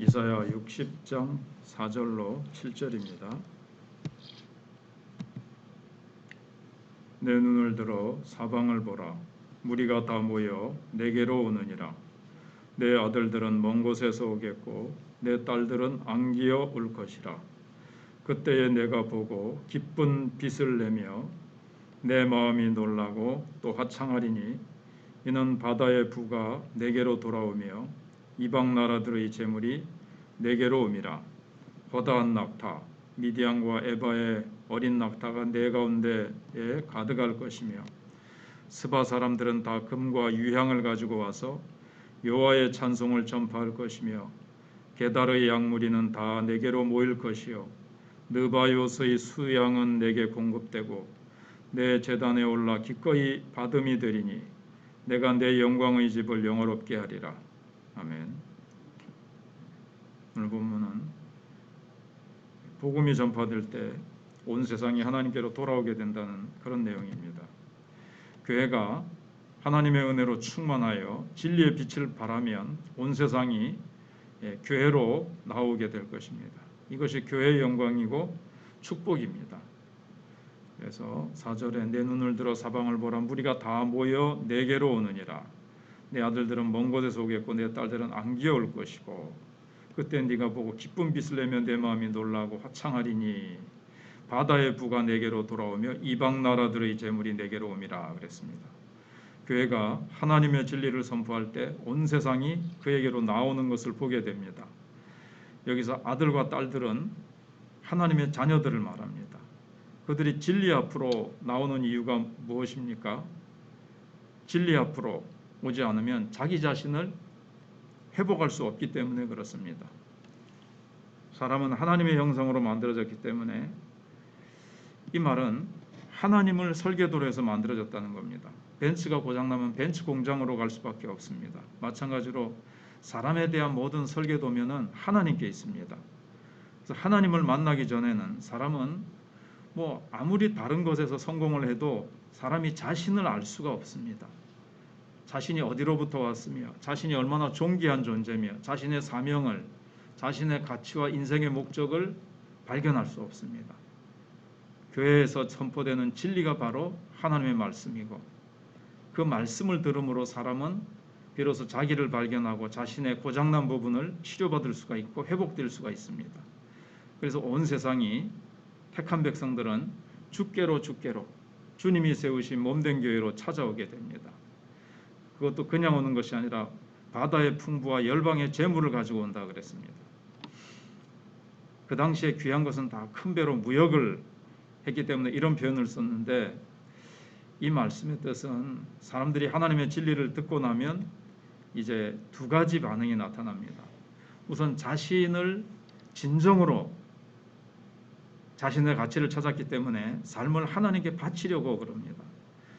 이사야 60장 4절로 7절입니다. 내 눈을 들어 사방을 보라. 무리가 다 모여 내게로 오느니라. 내 아들들은 먼 곳에서 오겠고 내 딸들은 안기어 올 것이라. 그때에 내가 보고 기쁜 빛을 내며 내 마음이 놀라고 또 화창하리니 이는 바다의 부가 내게로 돌아오며 이방 나라들의 재물이 내게로 옴이라. 허다한 낙타 미디안과 에바의 어린 낙타가 내 가운데에 가득할 것이며 스바 사람들은 다 금과 유향을 가지고 와서 여호와의 찬송을 전파할 것이며 게달의 양무리는 다 내게로 모일 것이요 느바요스의 수양은 내게 공급되고 내 제단에 올라 기꺼이 받음이 되리니 내가 내 영광의 집을 영화롭게 하리라. 아멘. 오늘 본문은 복음이 전파될 때 온 세상이 하나님께로 돌아오게 된다는 그런 내용입니다. 교회가 하나님의 은혜로 충만하여 진리의 빛을 발하면 온 세상이 교회로 나오게 될 것입니다. 이것이 교회의 영광이고 축복입니다. 그래서 4절에 내 눈을 들어 사방을 보라. 무리가 다 모여 내게로 오느니라. 내 아들들은 먼 곳에서 오겠고 내 딸들은 안기어 올 것이고 그때 네가 보고 기쁜 빛을 내며 내 마음이 놀라고 화창하리니 바다의 부가 내게로 돌아오며 이방 나라들의 재물이 내게로 옴이라 그랬습니다. 교회가 하나님의 진리를 선포할 때 온 세상이 그에게로 나오는 것을 보게 됩니다. 여기서 아들과 딸들은 하나님의 자녀들을 말합니다. 그들이 진리 앞으로 나오는 이유가 무엇입니까? 진리 앞으로 오지 않으면 자기 자신을 회복할 수 없기 때문에 그렇습니다. 사람은 하나님의 형상으로 만들어졌기 때문에 이 말은 하나님을 설계도로 해서 만들어졌다는 겁니다. 벤츠가 고장나면 벤츠 공장으로 갈 수밖에 없습니다. 마찬가지로 사람에 대한 모든 설계도면은 하나님께 있습니다. 그래서 하나님을 만나기 전에는 사람은 아무리 다른 것에서 성공을 해도 사람이 자신을 알 수가 없습니다. 자신이 어디로부터 왔으며 자신이 얼마나 존귀한 존재며 자신의 사명을, 자신의 가치와 인생의 목적을 발견할 수 없습니다. 교회에서 선포되는 진리가 바로 하나님의 말씀이고 그 말씀을 들음으로 사람은 비로소 자기를 발견하고 자신의 고장난 부분을 치료받을 수가 있고 회복될 수가 있습니다. 그래서 온 세상이 택한 백성들은 주께로 주님이 세우신 몸된 교회로 찾아오게 됩니다. 그것도 그냥 오는 것이 아니라 바다의 풍부와 열방의 재물을 가지고 온다 그랬습니다. 그 당시에 귀한 것은 다 큰 배로 무역을 했기 때문에 이런 표현을 썼는데 이 말씀의 뜻은 사람들이 하나님의 진리를 듣고 나면 이제 두 가지 반응이 나타납니다. 우선 자신을 진정으로 자신의 가치를 찾았기 때문에 삶을 하나님께 바치려고 그럽니다.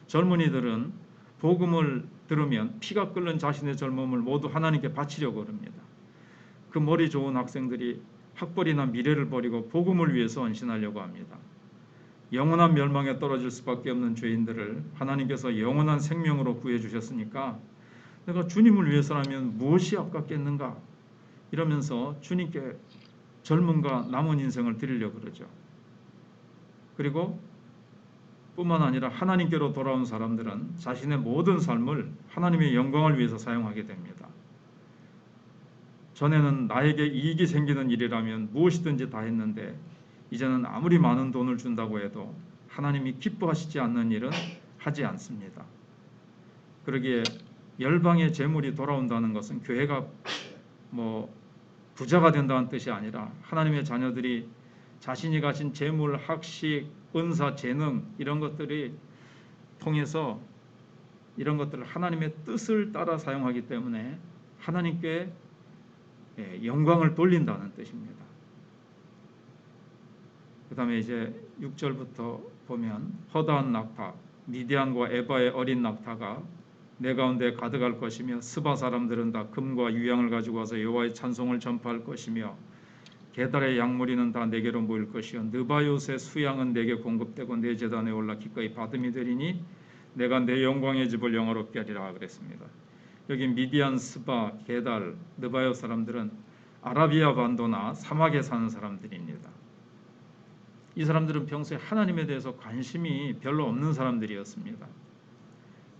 젊은이들은 복음을 들으면 피가 끓는 자신의 젊음을 모두 하나님께 바치려고 그럽니다. 그 머리 좋은 학생들이 학벌이나 미래를 버리고 복음을 위해서 헌신하려고 합니다. 영원한 멸망에 떨어질 수밖에 없는 죄인들을 하나님께서 영원한 생명으로 구해주셨으니까 내가 주님을 위해서라면 무엇이 아깝겠는가 이러면서 주님께 젊음과 남은 인생을 드리려고 그러죠. 그리고 뿐만 아니라 하나님께로 돌아온 사람들은 자신의 모든 삶을 하나님의 영광을 위해서 사용하게 됩니다. 전에는 나에게 이익이 생기는 일이라면 무엇이든지 다 했는데 이제는 아무리 많은 돈을 준다고 해도 하나님이 기뻐하시지 않는 일은 하지 않습니다. 그러기에 열방의 재물이 돌아온다는 것은 교회가 부자가 된다는 뜻이 아니라 하나님의 자녀들이 자신이 가진 재물, 학식, 은사, 재능 이런 것들이 통해서 이런 것들을 하나님의 뜻을 따라 사용하기 때문에 하나님께 영광을 돌린다는 뜻입니다. 그 다음에 이제 6절부터 보면 허다한 낙타 미디안과 에바의 어린 낙타가 내 가운데 가득할 것이며 스바 사람들은 다 금과 유향을 가지고 와서 여호와의 찬송을 전파할 것이며 게달의 양무리는 다 내게로 모일 것이요 느바요스의 수양은 내게 공급되고 내 제단에 올라 기꺼이 받음이 되리니 내가 내 영광의 집을 영화롭게 하리라 그랬습니다. 여기 미디안, 스바, 게달, 느바요 사람들은 아라비아 반도나 사막에 사는 사람들입니다. 이 사람들은 평소에 하나님에 대해서 관심이 별로 없는 사람들이었습니다.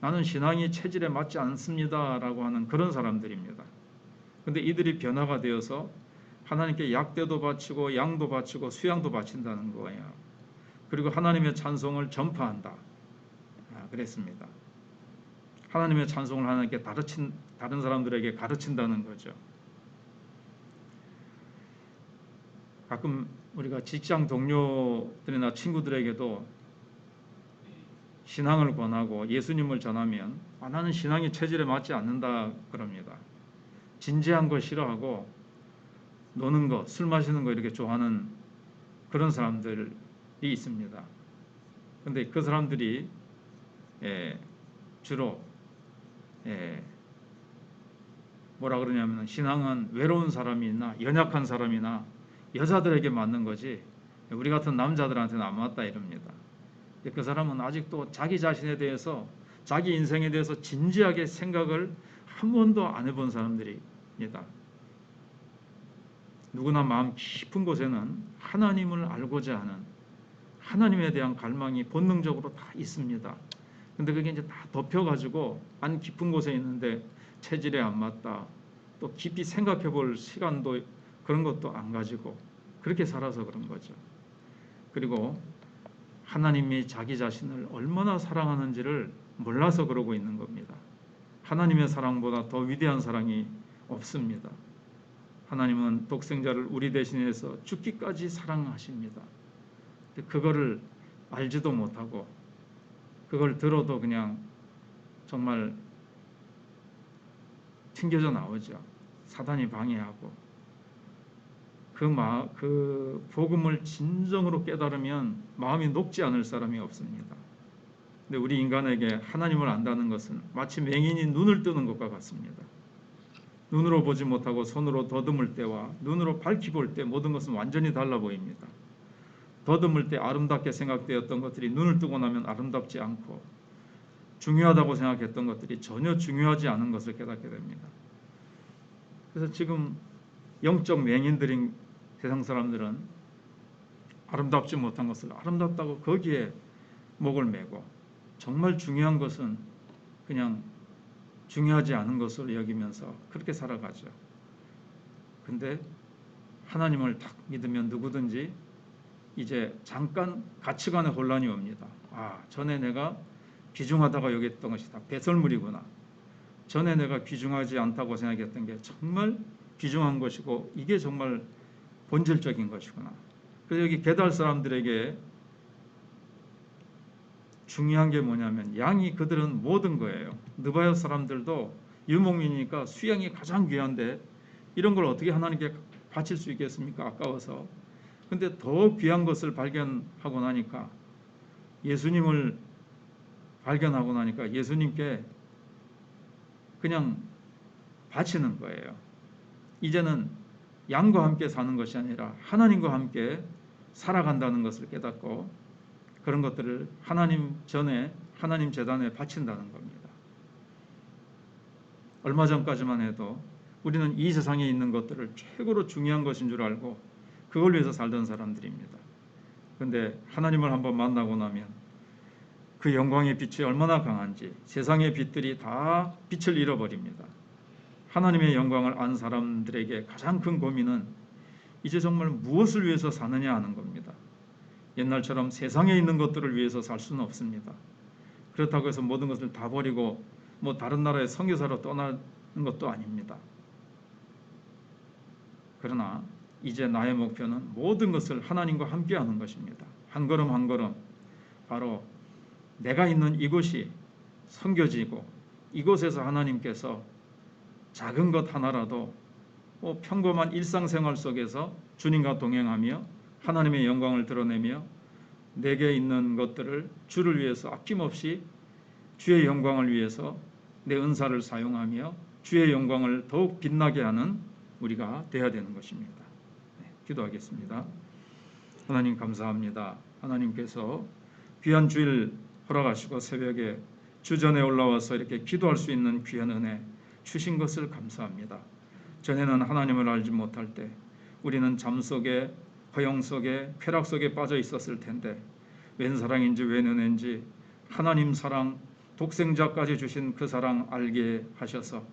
나는 신앙이 체질에 맞지 않습니다라고 하는 그런 사람들입니다. 근데 이들이 변화가 되어서 하나님께 약대도 바치고 양도 바치고 수양도 바친다는 거예요. 그리고 하나님의 찬송을 전파한다. 그랬습니다. 하나님의 찬송을 하나님께 다른 사람들에게 가르친다는 거죠. 가끔 우리가 직장 동료들이나 친구들에게도 신앙을 권하고 예수님을 전하면 나는 신앙이 체질에 맞지 않는다 그럽니다. 진지한 거 싫어하고 노는 거, 술 마시는 거 이렇게 좋아하는 그런 사람들이 있습니다. 근데 그 사람들이 주로 뭐라 그러냐면 신앙은 외로운 사람이나 연약한 사람이나 여자들에게 맞는 거지 우리 같은 남자들한테는 안 맞다 이럽니다. 그 사람은 아직도 자기 자신에 대해서 자기 인생에 대해서 진지하게 생각을 한 번도 안 해본 사람들입니다. 누구나 마음 깊은 곳에는 하나님을 알고자 하는 하나님에 대한 갈망이 본능적으로 다 있습니다. 근데 그게 이제 다 덮여가지고 안 깊은 곳에 있는데 체질에 안 맞다. 또 깊이 생각해 볼 시간도 그런 것도 안 가지고 그렇게 살아서 그런 거죠. 그리고 하나님이 자기 자신을 얼마나 사랑하는지를 몰라서 그러고 있는 겁니다. 하나님의 사랑보다 더 위대한 사랑이 없습니다. 하나님은 독생자를 우리 대신해서 죽기까지 사랑하십니다. 그거를 알지도 못하고 그걸 들어도 그냥 정말 튕겨져 나오죠. 사단이 방해하고 그 복음을 진정으로 깨달으면 마음이 녹지 않을 사람이 없습니다. 근데 우리 인간에게 하나님을 안다는 것은 마치 맹인이 눈을 뜨는 것과 같습니다. 눈으로 보지 못하고 손으로 더듬을 때와 눈으로 밝히 볼 때 모든 것은 완전히 달라 보입니다. 더듬을 때 아름답게 생각되었던 것들이 눈을 뜨고 나면 아름답지 않고 중요하다고 생각했던 것들이 전혀 중요하지 않은 것을 깨닫게 됩니다. 그래서 지금 영적 맹인들인 세상 사람들은 아름답지 못한 것을 아름답다고 거기에 목을 매고 정말 중요한 것은 그냥 중요하지 않은 것으로 여기면서 그렇게 살아가죠. 근데 하나님을 딱 믿으면 누구든지 이제 잠깐 가치관의 혼란이 옵니다. 전에 내가 귀중하다고 여겼던 것이 다 배설물이구나. 전에 내가 귀중하지 않다고 생각했던 게 정말 귀중한 것이고 이게 정말 본질적인 것이구나. 그래서 여기 게달 사람들에게 중요한 게 뭐냐면 양이 그들은 모든 거예요. 느바요 사람들도 유목민이니까 수양이 가장 귀한데 이런 걸 어떻게 하나님께 바칠 수 있겠습니까? 아까워서. 근데 더 귀한 것을 발견하고 나니까 예수님을 발견하고 나니까 예수님께 그냥 바치는 거예요. 이제는 양과 함께 사는 것이 아니라 하나님과 함께 살아간다는 것을 깨닫고 그런 것들을 하나님 전에 하나님 제단에 바친다는 겁니다. 얼마 전까지만 해도 우리는 이 세상에 있는 것들을 최고로 중요한 것인 줄 알고 그걸 위해서 살던 사람들입니다. 그런데 하나님을 한번 만나고 나면 그 영광의 빛이 얼마나 강한지 세상의 빛들이 다 빛을 잃어버립니다. 하나님의 영광을 안 사람들에게 가장 큰 고민은 이제 정말 무엇을 위해서 사느냐 하는 겁니다. 옛날처럼 세상에 있는 것들을 위해서 살 수는 없습니다. 그렇다고 해서 모든 것을 다 버리고 다른 나라에 선교사로 떠나는 것도 아닙니다. 그러나 이제 나의 목표는 모든 것을 하나님과 함께 하는 것입니다. 한 걸음 한 걸음 바로 내가 있는 이곳이 선교지고 이곳에서 하나님께서 작은 것 하나라도 평범한 일상생활 속에서 주님과 동행하며 하나님의 영광을 드러내며 내게 있는 것들을 주를 위해서 아낌없이 주의 영광을 위해서 내 은사를 사용하며 주의 영광을 더욱 빛나게 하는 우리가 되어야 되는 것입니다. 기도하겠습니다. 하나님 감사합니다. 하나님께서 귀한 주일 허락하시고 새벽에 주전에 올라와서 이렇게 기도할 수 있는 귀한 은혜 주신 것을 감사합니다. 전에는 하나님을 알지 못할 때 우리는 잠 속에, 허영 속에, 쾌락 속에 빠져 있었을 텐데 웬 사랑인지 웬 은혜인지 하나님 사랑, 독생자까지 주신 그 사랑 알게 하셔서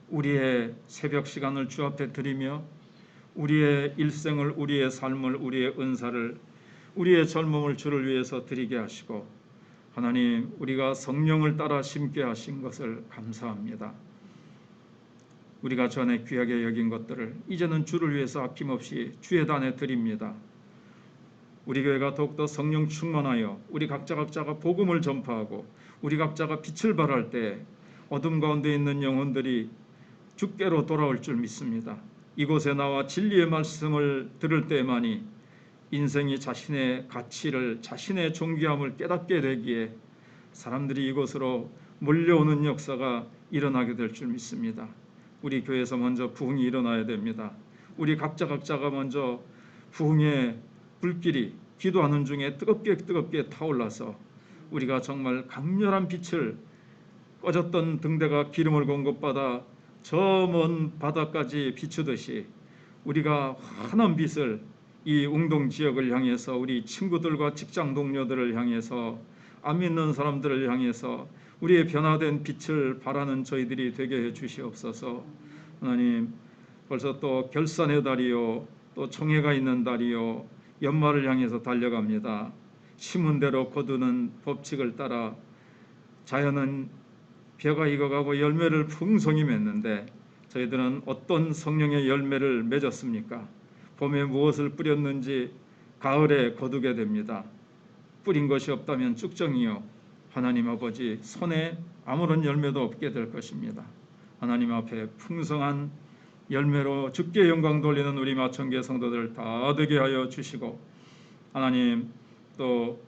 우리의 새벽 시간을 주 앞에 드리며 우리의 일생을, 우리의 삶을, 우리의 은사를, 우리의 젊음을 주를 위해서 드리게 하시고 하나님, 우리가 성령을 따라 심게 하신 것을 감사합니다. 우리가 전에 귀하게 여긴 것들을 이제는 주를 위해서 아낌없이 주의 단에 드립니다. 우리 교회가 더욱더 성령 충만하여 우리 각자가 복음을 전파하고 우리 각자가 빛을 발할 때 어둠 가운데 있는 영혼들이 주께로 돌아올 줄 믿습니다. 이곳에 나와 진리의 말씀을 들을 때만이 인생이 자신의 가치를, 자신의 존귀함을 깨닫게 되기에 사람들이 이곳으로 몰려오는 역사가 일어나게 될 줄 믿습니다. 우리 교회에서 먼저 부흥이 일어나야 됩니다. 우리 각자가 먼저 부흥의 불길이 기도하는 중에 뜨겁게 타올라서 우리가 정말 강렬한 빛을, 꺼졌던 등대가 기름을 공급받아 저 먼 바다까지 비추듯이 우리가 환한 빛을 이 웅동 지역을 향해서, 우리 친구들과 직장 동료들을 향해서, 안 믿는 사람들을 향해서 우리의 변화된 빛을 발하는 저희들이 되게 해 주시옵소서. 하나님, 벌써 또 결산의 달이요, 또 총회가 있는 달이요, 연말을 향해서 달려갑니다. 심은 대로 거두는 법칙을 따라 자연은 벼가 익어가고 열매를 풍성히 맺는데 저희들은 어떤 성령의 열매를 맺었습니까? 봄에 무엇을 뿌렸는지 가을에 거두게 됩니다. 뿌린 것이 없다면 쭉정이요, 하나님 아버지 손에 아무런 열매도 없게 될 것입니다. 하나님 앞에 풍성한 열매로 주께 영광 돌리는 우리 마천교회 성도들 다 되게 하여 주시고, 하나님 또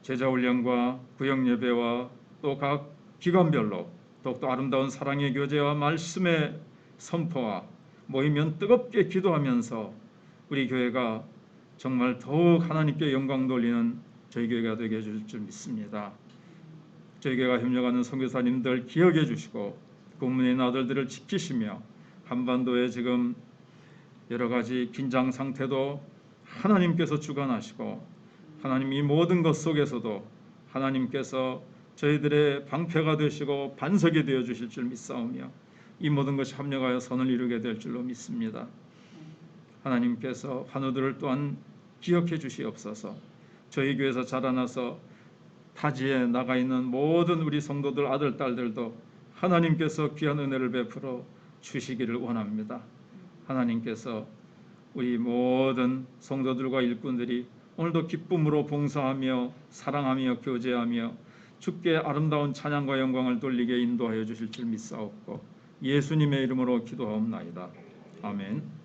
제자훈련과 구역예배와 또 각 기관별로 더욱더 아름다운 사랑의 교제와 말씀의 선포와 모이면 뜨겁게 기도하면서 우리 교회가 정말 더욱 하나님께 영광 돌리는 저희 교회가 되게 해줄 줄 믿습니다. 저희 교회가 협력하는 선교사님들 기억해 주시고 국민의 아들들을 지키시며 한반도에 지금 여러 가지 긴장 상태도 하나님께서 주관하시고 하나님 이 모든 것 속에서도 하나님께서 저희들의 방패가 되시고 반석이 되어 주실 줄 믿사오며 이 모든 것이 합력하여 선을 이루게 될 줄로 믿습니다. 하나님께서 환우들을 또한 기억해 주시옵소서. 저희 교회에서 자라나서 타지에 나가 있는 모든 우리 성도들 아들 딸들도 하나님께서 귀한 은혜를 베풀어 주시기를 원합니다. 하나님께서 우리 모든 성도들과 일꾼들이 오늘도 기쁨으로 봉사하며 사랑하며 교제하며 주께 아름다운 찬양과 영광을 돌리게 인도하여 주실 줄 믿사옵고 예수님의 이름으로 기도하옵나이다. 아멘.